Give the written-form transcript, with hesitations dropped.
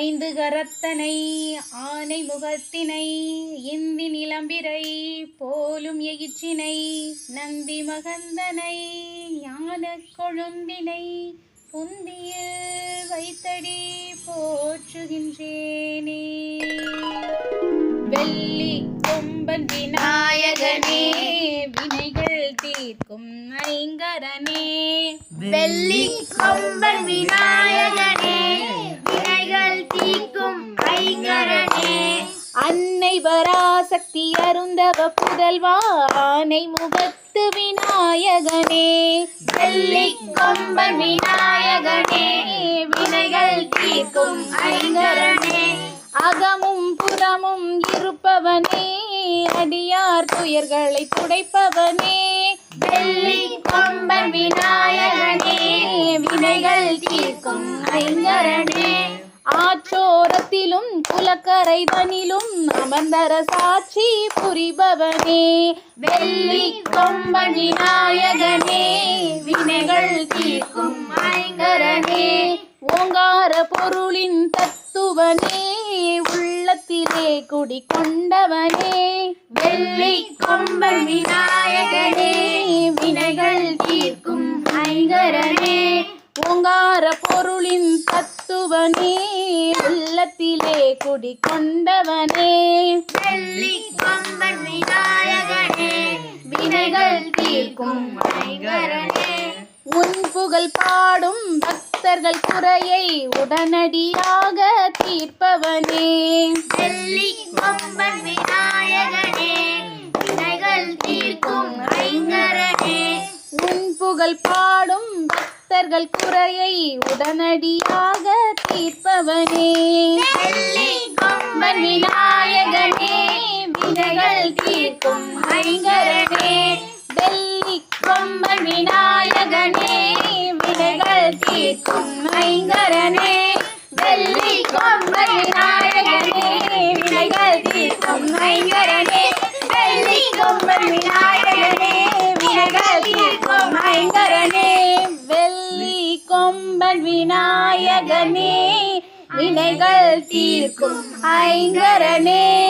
ஐந்து கரத்தனை ஆனை முகத்தினை இந்தி நிலம்பிரை போலும் எயிற்றினை நந்தி மகந்தனை ஞான கொழுந்தினை புந்தியில் வைத்தடி போற்றுகின்றேனே. வெள்ளி கொம்பன் விநாயகனே வினைகள் தீர்க்கும் ஐங்கரனே. வெள்ளி கொம்பன் விநாயகனே வினைகள் தீர்க்கும் ஐங்கரனே. அன்னை பராசக்தி அருந்தவ புதல்வா ஆனை முகத்து விநாயகனே. வெள்ளி கொம்பன் விநாயகனே வினைகள் தீர்க்கும் ஐங்கரனே. அகமும் புறமும் இருப்பவனே அடியார் துயர்களை துடைப்பவனே. வெள்ளி கொம்பன் விநாயகனே வினைகள் தீர்க்கும் ஐங்கரனே. ஆற்றோரத்திலும் குலக்கரைதனிலும் அமர்ந்தர சாட்சி புரிபவனே. வெள்ளி கொம்பன் விநாயகனே வினைகள் தீர்க்கும் ஐங்கரனே. ஓங்கார பொருளின் தத்துவனே உள்ளத்திலே குடிகொண்டவனே. வெள்ளி கொம்பன் விநாயகனே வினைகள் தீர்க்கும் ஐங்கரனே. ஓங்கார பொருளின் தத்துவனே உள்ளத்திலே குடிகொண்டவனே. வெள்ளி கொம்பன் விநாயகனே வினைகள் தீர்க்கும் ஐங்கரனே. உன் புகழ் பாடும் பக்தர்கள் குறையை உடனடியாக தீர்ப்பவனே. வெள்ளி கொம்பன் விநாயகனே வினைகள் தீர்க்கும் ஐங்கரனே. உன் புகழ் பாடும் பக்தர்கள் குறையை உடனடியாக தீர்ப்பவனே. வெள்ளி கொம்பன் விநாயகனே வினைகள் தீர்க்கும் ஐங்கரனே. வெள்ளி கொம்பன் விநாயகனே வினைகள் தீர்க்கும் ஐங்கரனே. வெள்ளி கொம்பன் விநாயகனே வினைகள் தீர்க்கும் ஐங்கரனே. வெள்ளி கொம்பன் விநாயகனே வினைகள் தீர்க்கும் ஐங்கரனே. வெள்ளி கொம்பன் விநாயகனே வினைகள் தீர்க்கும் ஐங்கரனே.